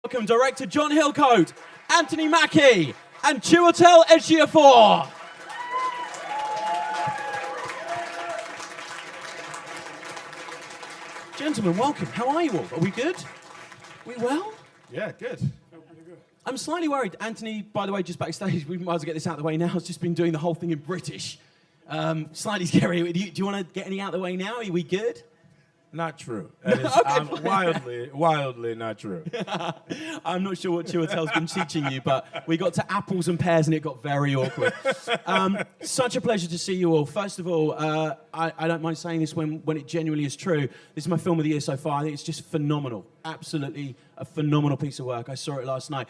Welcome director John Hillcoat, Anthony Mackie, and Chiwetel Ejiofor. Gentlemen, welcome. How are you all? Are we good? We well? Yeah, good. I'm slightly worried. Anthony, by the way, just backstage, we might as well get this out of the way now. Has just been doing the whole thing in British. Slightly scary. Do you want to get any out of the way now? Are we good? Not true. That is wildly not true. I'm not sure what Chiwetel's been teaching you, but we got to apples and pears and it got very awkward. Such a pleasure to see you all. First of all, I don't mind saying this when it genuinely is true. This is my film of the year so far. I think it's just phenomenal. Absolutely a phenomenal piece of work. I saw it last night.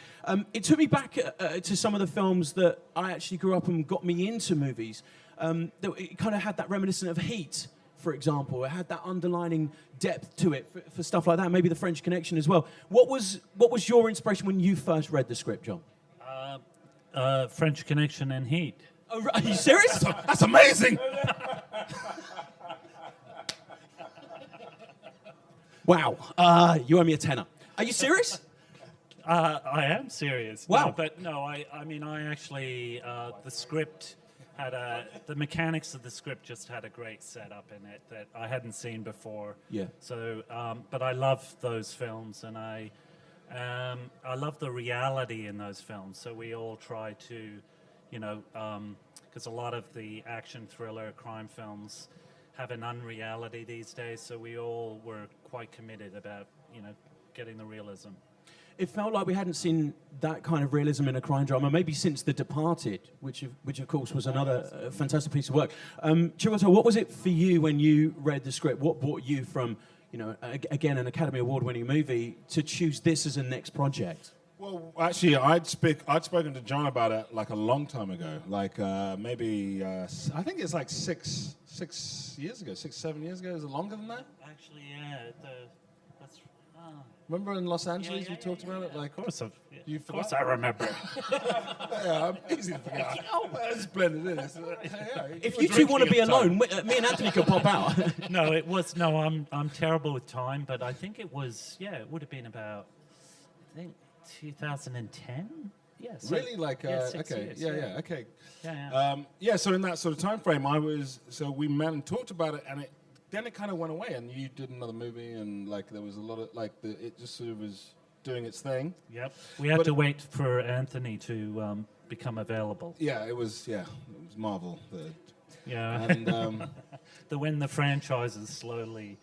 It took me back to some of the films that I actually grew up and got me into movies. It kind of had that reminiscent of Heat, for example. It had that underlining depth to it for stuff like that, maybe the French Connection as well. What was your inspiration when you first read the script, John? French Connection and Heat. Oh, are you serious? That's amazing! Wow, you owe me a tenner. Are you serious? I am serious. Wow. I mean, I actually, the script had the mechanics of the script just had a great setup in it that I hadn't seen before. Yeah. So, but I love those films, and I love the reality in those films. So we all try to, because a lot of the action thriller crime films have an unreality these days. So we all were quite committed about, getting the realism. It felt like we hadn't seen that kind of realism in a crime drama, maybe since The Departed, which of course was another fantastic piece of work. Chiwetel, what was it for you when you read the script? What brought you from, again, an Academy Award-winning movie to choose this as a next project? Well, actually, I'd spoken to John about it like a long time ago, like maybe, I think it's like 6 years ago, 7 years ago. Is it longer than that? Actually, yeah. Remember in Los Angeles we talked about it? Like, of course, you of course I remember. Yeah, I'm easy to forget. Oh, it's blended in. If you two want to be alone, me and Anthony could pop out. I'm terrible with time, but I think it was, it would have been about, 2010? Yeah. So, really? Like, 6 okay. years, Okay. Yeah. So in that sort of time frame, we met and talked about it, and then it kind of went away, and you did another movie, and like there was a lot of it just sort of was doing its thing. Yep. We had to wait for Anthony to become available. Yeah, it was Marvel. And when the franchises slowly,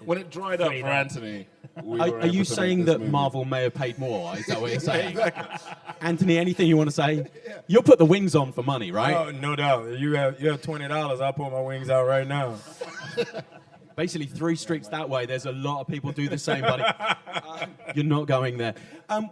when it dried up for Anthony. Are you saying that Marvel may have paid more? Is that what you're saying? Exactly. Anthony, anything you want to say? Yeah. You'll put the wings on for money, right? Oh, no doubt. You have $20. I'll pull my wings out right now. Basically, 3 streets that way. There's a lot of people do the same, buddy. You're not going there.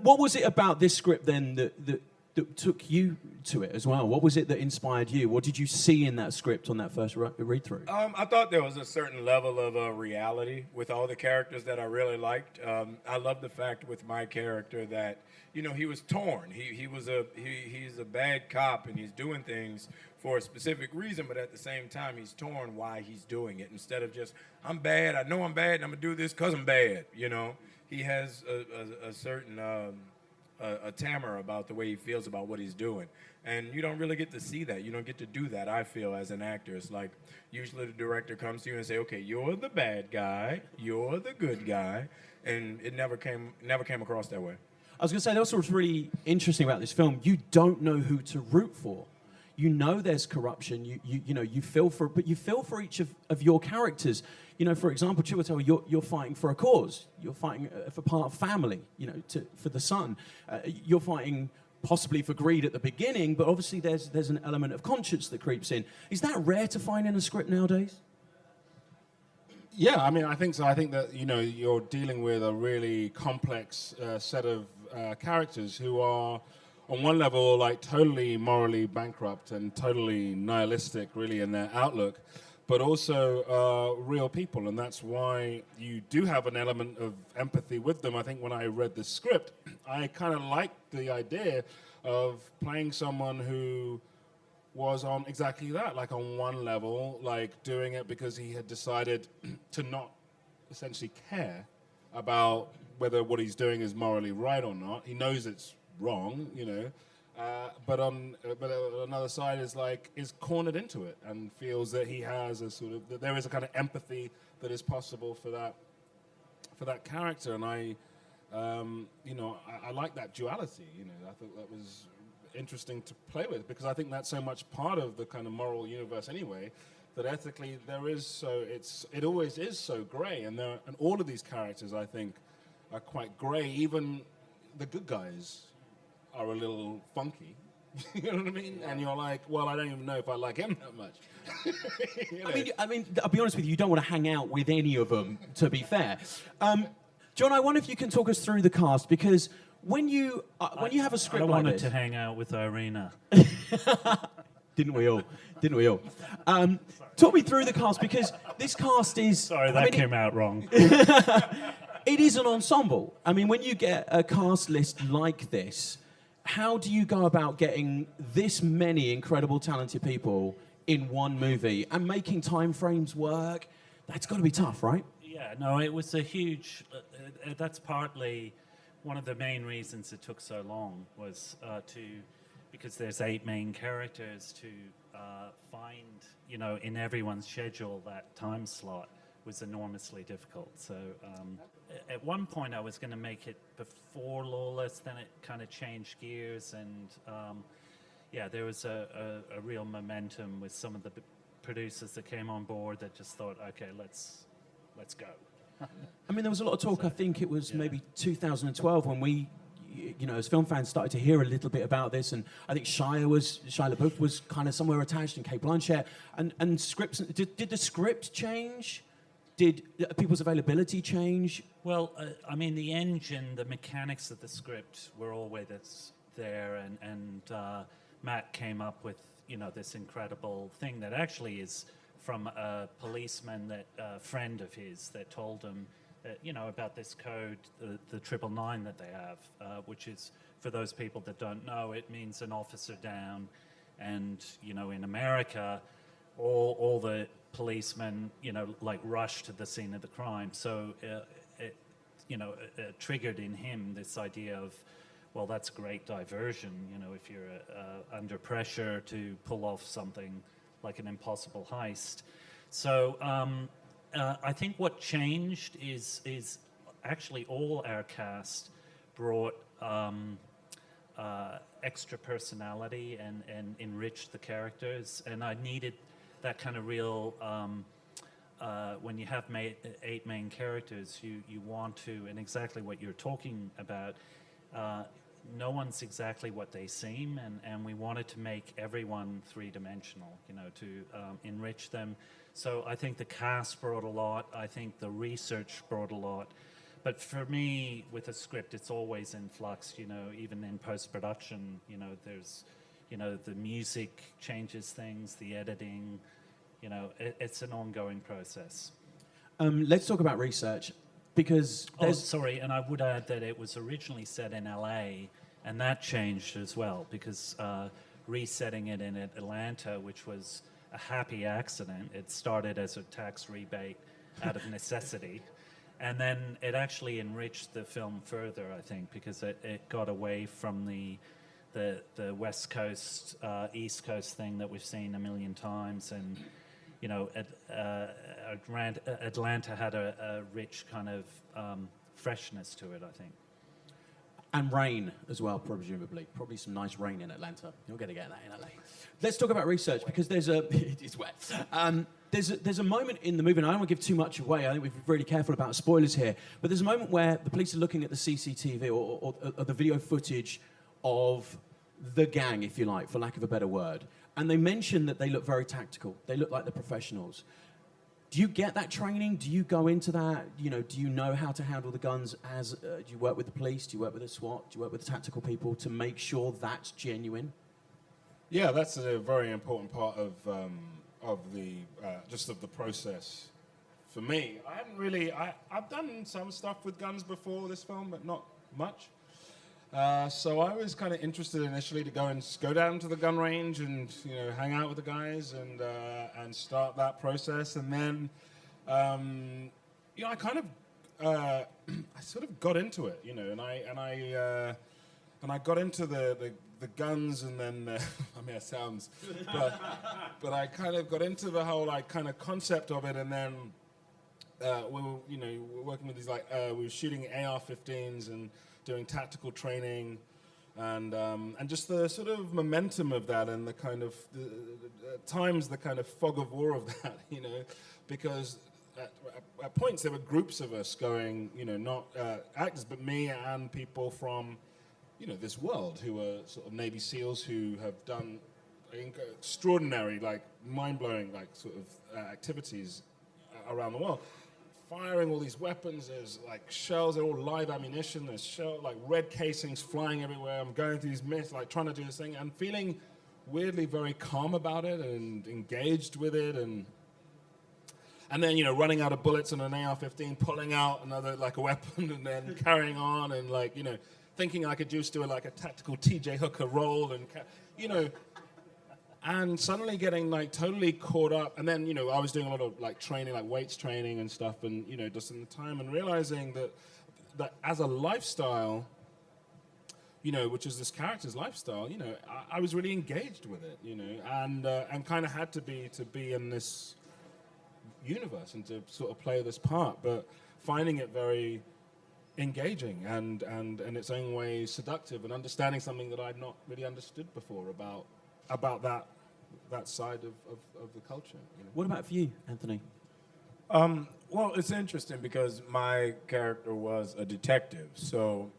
What was it about this script then that took you to it as well? What was it that inspired you? What did you see in that script on that first read-through? I thought there was a certain level of reality with all the characters that I really liked. I love the fact with my character that, he was torn. He's a bad cop and he's doing things for a specific reason, but at the same time, he's torn why he's doing it. Instead of just, I'm bad, I know I'm bad, and I'm going to do this because I'm bad, He has a certain... a tammer about the way he feels about what he's doing. And you don't really get to see that. You don't get to do that, I feel, as an actor. It's like, usually the director comes to you and say, okay, you're the bad guy, you're the good guy, and it never came across that way. I was going to say, that's what's really interesting about this film. You don't know who to root for. You know there's corruption, you feel for it, but you feel for each of your characters. For example, Chiwetel, you're fighting for a cause. You're fighting for part of family, for the son. You're fighting possibly for greed at the beginning, but obviously there's an element of conscience that creeps in. Is that rare to find in a script nowadays? Yeah, I mean, I think so. I think that, you're dealing with a really complex set of characters who are, on one level, like totally morally bankrupt and totally nihilistic, really, in their outlook, but also real people, and that's why you do have an element of empathy with them. I think when I read the script, I kind of liked the idea of playing someone who was on exactly that, like on one level, like doing it because he had decided to not essentially care about whether what he's doing is morally right or not. He knows it's wrong, but on another side is cornered into it and feels that he has that there is a kind of empathy that is possible for that character, and I like that duality. I thought that was interesting to play with, because I think that's so much part of the kind of moral universe anyway, that ethically it always is so grey, and all of these characters I think are quite grey. Even the good guys are a little funky. You know what I mean? And you're like, well, I don't even know if I like him that much. I mean, I'll be honest with you, you don't want to hang out with any of them, to be fair. John, I wonder if you can talk us through the cast, because when you have a script I like wanted this... to hang out with Irina. Didn't we all? Talk me through the cast, because this cast is... Sorry, that came out wrong. It is an ensemble. I mean, when you get a cast list like this, how do you go about getting this many incredible, talented people in one movie and making time frames work? That's got to be tough, right? Yeah, no, it was a huge... that's partly one of the main reasons it took so long, was because there's 8 main characters, to find, in everyone's schedule that time slot was enormously difficult. So at one point I was going to make it before Lawless, then it kind of changed gears, and there was a real momentum with some of the producers that came on board that just thought, okay, let's go. I mean, there was a lot of talk, I think it was maybe 2012, when we, as film fans started to hear a little bit about this, and I think Shia LaBeouf was kind of somewhere attached, and Cate Blanchett, and scripts. Did the script change? Did people's availability change? Well, I mean, the engine, the mechanics of the script were always there, and Matt came up with, this incredible thing that actually is from a policeman, a friend of his, that told him that, about this code, the 999 that they have, which is, for those people that don't know, it means an officer down, and, in America, all the policemen, rush to the scene of the crime. So it triggered in him this idea of, well, that's great diversion, if you're under pressure to pull off something like an impossible heist. So I think what changed is actually all our cast brought extra personality and enriched the characters, and I needed that kind of real, when you have 8 main characters, you want to, and exactly what you're talking about, no one's exactly what they seem, and we wanted to make everyone 3-dimensional, to enrich them. So I think the cast brought a lot, I think the research brought a lot, but for me, with a script, it's always in flux, even in post-production, there's, the music changes things, the editing, it's an ongoing process. Let's talk about research, because sorry, and I would add that it was originally set in LA, and that changed as well, because resetting it in Atlanta, which was a happy accident, it started as a tax rebate out of necessity, and then it actually enriched the film further, I think, because it got away from the West Coast, East Coast thing that we've seen a million times, and Atlanta had a rich kind of freshness to it, I think. And rain as well, presumably. Probably some nice rain in Atlanta. You're going to get that in LA. Let's talk about research, because it is wet. There's a moment in the movie, and I don't want to give too much away. I think we've been really careful about spoilers here. But there's a moment where the police are looking at the CCTV or the video footage of the gang, if you like, for lack of a better word. And they mention that they look very tactical. They look like the professionals. Do you get that training? Do you go into that? Do you know how to handle the guns? Do you work with the police? Do you work with the SWAT? Do you work with the tactical people to make sure that's genuine? Yeah, that's a very important part of the process. For me, I haven't really. I've done some stuff with guns before this film, but not much. So I was kind of interested initially to go down to the gun range and hang out with the guys and start that process, and then I kind of I sort of got into it, and I got into the guns, and then I mean, it sounds, but I kind of got into the whole like kind of concept of it, and then we were working with these we were shooting AR-15s and doing tactical training, and just the sort of momentum of that, and the kind of at times the kind of fog of war of that, because at points there were groups of us going, not actors, but me and people from this world who are sort of Navy SEALs who have done extraordinary, like mind-blowing, like sort of activities around the world, firing all these weapons. There's like shells, they're all live ammunition. There's like red casings flying everywhere. I'm going through these myths, like trying to do this thing and feeling weirdly very calm about it and engaged with it, and then running out of bullets on an AR-15, pulling out another like a weapon, and then carrying on, and like thinking I could just do a tactical TJ Hooker roll, and and suddenly getting like totally caught up. And then I was doing a lot of like training, like weights training and stuff, and just in the time, and realizing that as a lifestyle, which is this character's lifestyle, I was really engaged with it, and kind of had to be in this universe and to sort of play this part, but finding it very engaging and in its own way seductive, and understanding something that I'd not really understood before about that side of the culture. What about for you, Anthony? Well, it's interesting because my character was a detective, so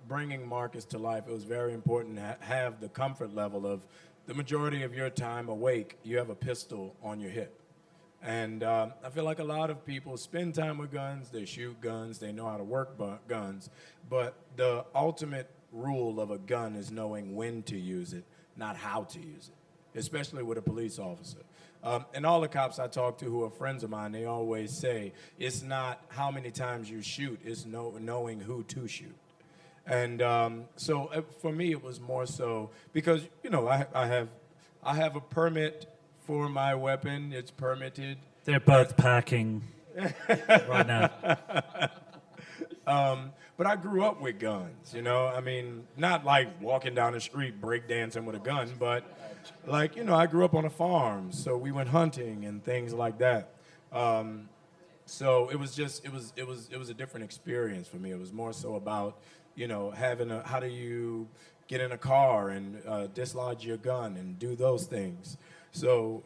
bringing Marcus to life, it was very important to have the comfort level of the majority of your time awake, you have a pistol on your hip. And I feel like a lot of people spend time with guns, they shoot guns, they know how to work guns, but the ultimate rule of a gun is knowing when to use it, not how to use it, especially with a police officer. And all the cops I talk to who are friends of mine, they always say, it's not how many times you shoot, it's knowing who to shoot. And so for me, it was more so because, I have a permit for my weapon. It's permitted. They're both packing right now. But I grew up with guns, I mean, not like walking down the street breakdancing with a gun, but like, I grew up on a farm, so we went hunting and things like that. So it was a different experience for me. It was more so about, how do you get in a car and dislodge your gun and do those things. So,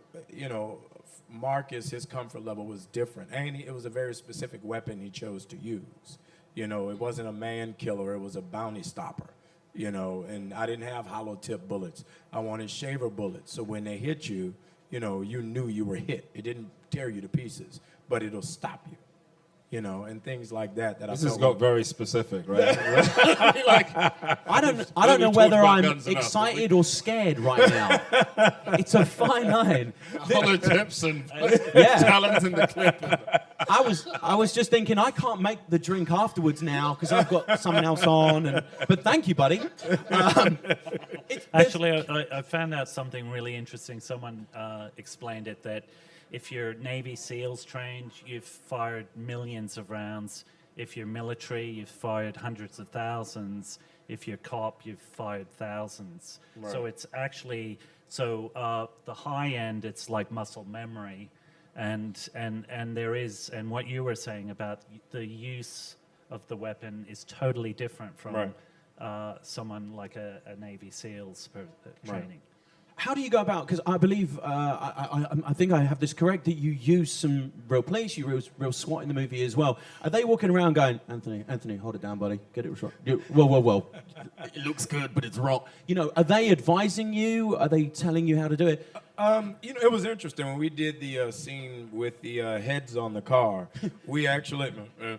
Marcus, his comfort level was different. And it was a very specific weapon he chose to use. It wasn't a man killer, it was a bounty stopper. And I didn't have hollow tip bullets. I wanted shaver bullets. So when they hit you, you knew you were hit. It didn't tear you to pieces, but it'll stop you. And things like that. This has got very specific, right? I don't know whether I'm excited or scared right now. It's a fine line. Hollow tips and talons in the clip. I was just thinking I can't make the drink afterwards now because I've got something else on. But thank you, buddy. Actually, I found out something really interesting. Someone explained it that if you're Navy SEALs trained, you've fired millions of rounds. If you're military, you've fired hundreds of thousands. If you're cop, you've fired thousands. Right. So it's actually, the high end, it's like muscle memory. And there is, and what you were saying about the use of the weapon is totally different from someone like a Navy SEALs training. Right. How do you go about, because I believe, I think I have this correct, that you use some real police, you real SWAT in the movie as well. Are they walking around going, Anthony, hold it down, buddy, get it right. Whoa, it looks good, but it's wrong. Are they advising you? Are they telling you how to do it? It was interesting when we did the scene with the heads on the car. We actually I'm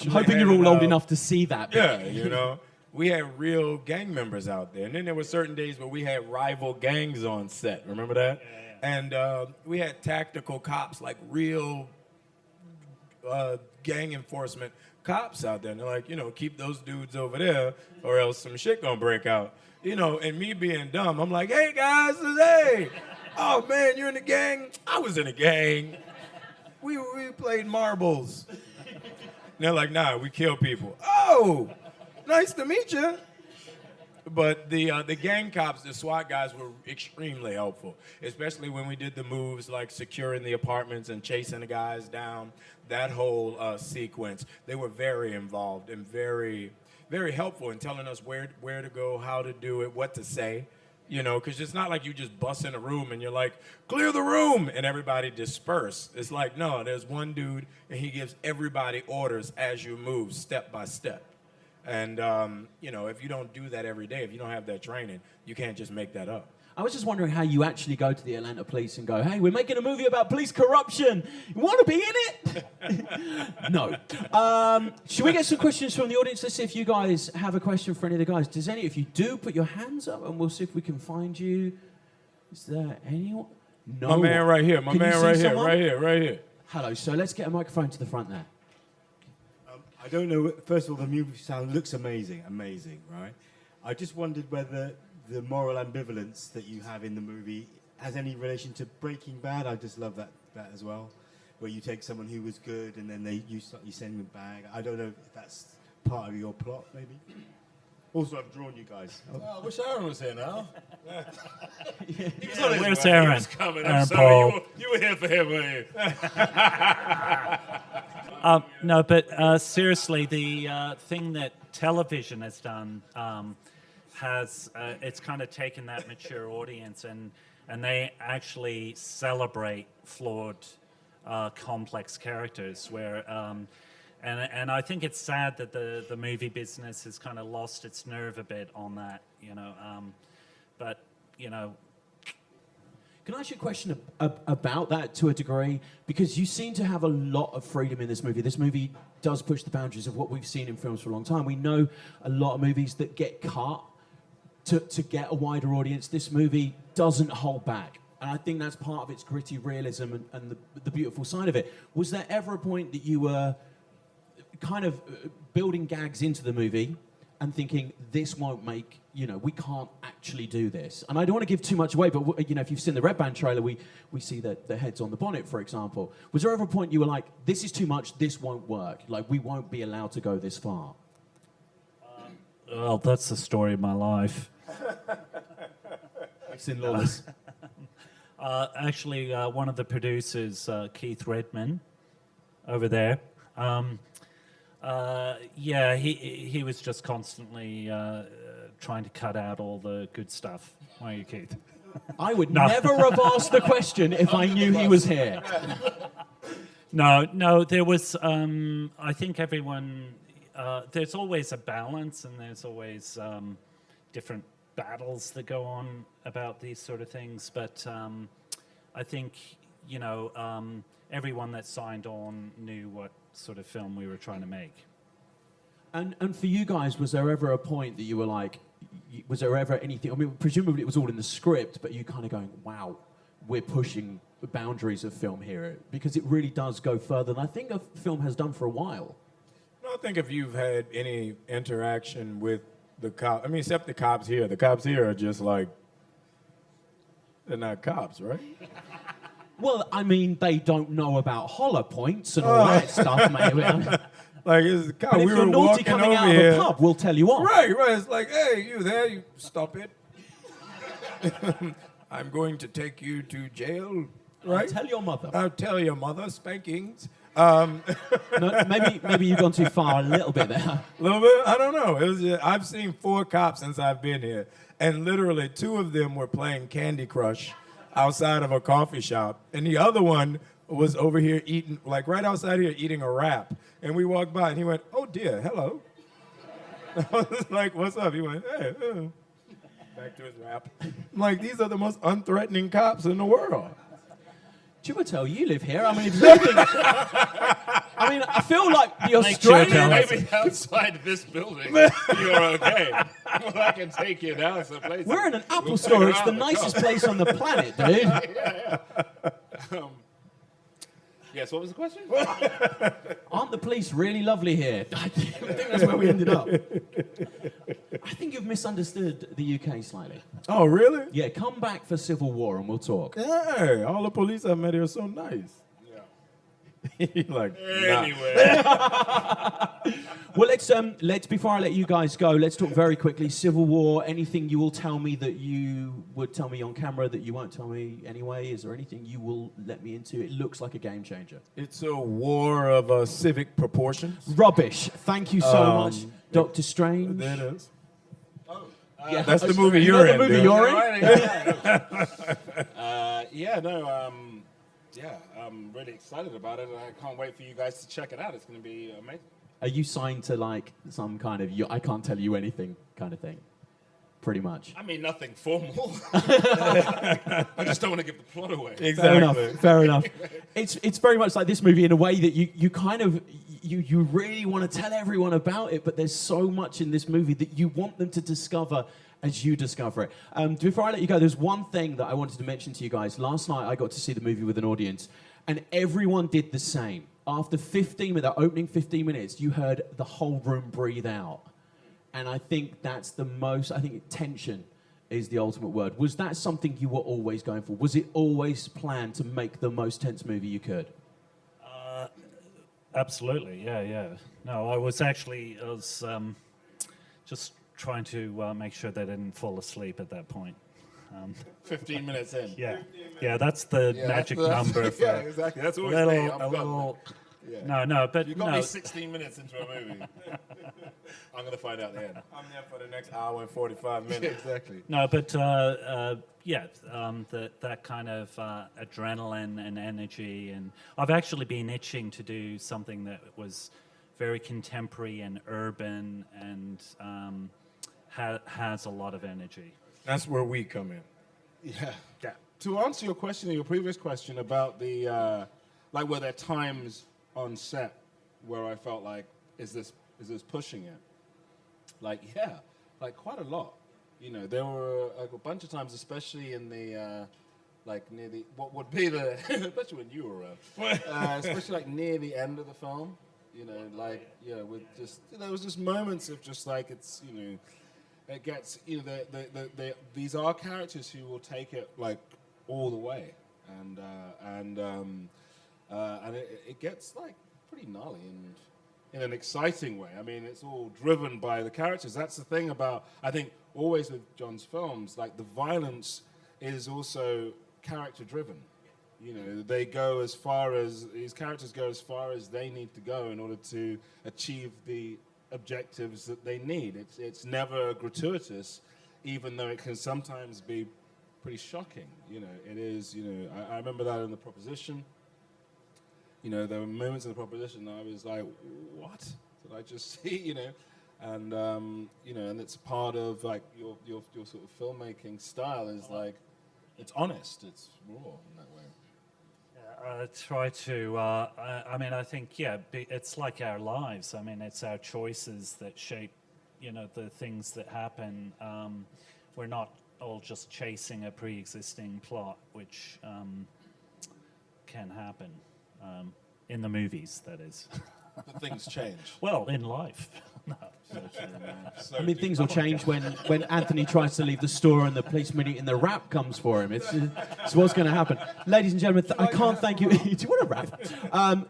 hoping you're all old enough to see that. Yeah, we had real gang members out there. And then there were certain days where we had rival gangs on set. Remember that? Yeah. And we had tactical cops, like real gang enforcement cops out there. And they're like, keep those dudes over there or else some shit gonna break out. And me being dumb, I'm like, hey guys, hey. Oh man, you're in the gang? I was in a gang. We played marbles. they're like, nah, we kill people. Oh, nice to meet you. But the gang cops, the SWAT guys, were extremely helpful, especially when we did the moves like securing the apartments and chasing the guys down. That whole sequence, they were very involved and very, very helpful in telling us where to go, how to do it, what to say. You know, because it's not like you just bust in a room and you're like, clear the room, and everybody disperse. It's like, no, there's one dude, and he gives everybody orders as you move, step by step. And, you know, if you don't do that every day, if you don't have that training, you can't just make that up. I was just wondering how you actually go to the Atlanta police and go, hey, we're making a movie about police corruption. You want to be in it? No. Should we get some questions from the audience? Let's see if you guys have a question for any of the guys. Does any, if you do, put your hands up and we'll see if we can find you. Is there anyone? No. My man right here. My man right here. Right here. Right here. Hello. So let's get a microphone to the front there. I don't know. First of all, the movie sound looks amazing, right? I just wondered whether the moral ambivalence that you have in the movie has any relation to Breaking Bad. I just love that as well, where you take someone who was good and then you send them back. I don't know if that's part of your plot, maybe. Also, I've drawn you guys. Oh, I wish Aaron was here now. Where's Aaron? He was coming. I'm Aaron sorry. Paul. You were here for him, weren't you? No, but seriously, the thing that television has done has it's kind of taken that mature audience and they actually celebrate flawed, complex characters. Where and I think it's sad that the movie business has kind of lost its nerve a bit on that, you know. But you know. Can I ask you a question about that to a degree? Because you seem to have a lot of freedom in this movie. This movie does push the boundaries of what we've seen in films for a long time. We know a lot of movies that get cut to get a wider audience. This movie doesn't hold back. And I think that's part of its gritty realism and the beautiful side of it. Was there ever a point that you were kind of building gags into the movie and thinking, this won't make, you know, we can't actually do this? And I don't want to give too much away, but, you know, if you've seen the Red Band trailer, we see the heads on the bonnet, for example. Was there ever a point you were like, this is too much, this won't work? Like, we won't be allowed to go this far? Well, that's the story of my life. It's in Lawless. Actually, one of the producers, Keith Redman, over there, yeah, he was just constantly trying to cut out all the good stuff. Why are you, Keith? I would never have asked the question if I knew he was here. No, there was, I think everyone, there's always a balance and there's always different battles that go on about these sort of things. But I think, you know, everyone that signed on knew what sort of film we were trying to make. And for you guys, was there ever a point that you were like, was there ever anything, I mean, presumably it was all in the script, but you kind of going, wow, we're pushing the boundaries of film here, because it really does go further than I think a film has done for a while. No, I think if you've had any interaction with the cops, I mean, except the cops here. The cops here are just like, they're not cops, right? Well, I mean, they don't know about hollow points and all that stuff, maybe. Like, it's the cop. But if We you're were naughty walking coming out over of here. a pub, we'll tell you off. Right. It's like, hey, you there? You stop it. I'm going to take you to jail. Right? Tell your mother. I'll tell your mother. Spankings. No, maybe you've gone too far a little bit there. A little bit? I don't know. It was just, I've seen 4 cops since I've been here, and literally 2 of them were playing Candy Crush outside of a coffee shop, and the other one was over here eating, like right outside here, eating a wrap. And we walked by, and he went, "Oh dear, hello." I was like, "What's up?" He went, "Hey." Back to his wrap. I'm like, these are the most unthreatening cops in the world. Chiwetel, you live here. I mean, if you think, I mean, I feel like the Australian. Maybe outside this building, you're okay. Well, I can take you down someplace. We're in an Apple store. It's the nicest place on the planet, dude. Yes, what was the question? Aren't the police really lovely here? I think that's where we ended up. I think you've misunderstood the UK slightly. Oh, really? Yeah, come back for Civil War and we'll talk. Hey, all the police I met here are so nice. like, Anyway. Well, let's before I let you guys go, let's talk very quickly. Civil War. Anything you will tell me that you would tell me on camera that you won't tell me anyway? Is there anything you will let me into? It looks like a game changer. it's a war of civic proportions. Rubbish. Thank you so much, Doctor Strange. There it is. Yeah, That's the movie you're in. The movie dude. you're in. I'm really excited about it, and I can't wait for you guys to check it out. It's going to be amazing. Are you signed to like some kind of I can't tell you anything kind of thing? Pretty much. I mean, nothing formal. I just don't want to give the plot away. Fair enough. It's very much like this movie in a way that you kind of you really want to tell everyone about it, but there's so much in this movie that you want them to discover as you discover it. Before I let you go, there's one thing that I wanted to mention to you guys. Last night I got to see the movie with an audience, and everyone did the same. After 15 minutes, the opening 15 minutes, you heard the whole room breathe out. And I think that's tension is the ultimate word. Was that something you were always going for? Was it always planned to make the most tense movie you could? Absolutely, yeah. No, I was just trying to make sure they didn't fall asleep at that point. 15 minutes in. Yeah, that's the magic number. For yeah, exactly. That's always me. I'm done. Yeah. No, but You got me 16 minutes into a movie. I'm going to find out the end. I'm there for the next hour and 45 minutes. Exactly. No, but that kind of adrenaline and energy, and I've actually been itching to do something that was very contemporary and urban and has a lot of energy. That's where we come in. Yeah. To answer your question, your previous question about the, were there times on set where I felt like, is this pushing it? Quite a lot. You know, there were a bunch of times, especially in the, near the, what would be the, especially when you were around, especially near the end of the film, with just, there was just moments of just it's, it gets, these are characters who will take it all the way, and it gets pretty gnarly and in an exciting way. I mean, it's all driven by the characters. That's the thing about, I think, always with John's films, the violence is also character driven. You know, they go as far as, these characters go as far as they need to go in order to achieve the objectives that they need. It's never gratuitous, even though it can sometimes be pretty shocking. You know, it is, I remember that in The Proposition. There were moments in The Proposition that I was like, what did I just see, And, and it's part of your sort of filmmaking style is it's honest, it's raw in that way. I try to, I think, it's like our lives. I mean, it's our choices that shape, the things that happen. We're not all just chasing a pre-existing plot, which can happen. In the movies, that is. But things change. Well, in life. No. I mean, things will change when Anthony tries to leave the store and the police minute and the rap comes for him. It's what's going to happen. Ladies and gentlemen, I can't thank you. Do you want a rap?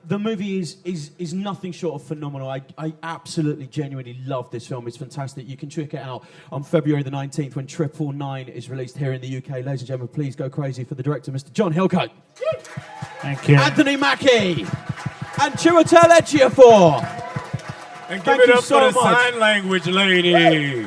The movie is nothing short of phenomenal. I absolutely, genuinely love this film. It's fantastic. You can check it out on February the 19th when 999 is released here in the UK. Ladies and gentlemen, please go crazy for the director, Mr. John Hillcoat. Thank you. Anthony Mackie and Chiwetel Ejiofor. And give it up for the sign language lady.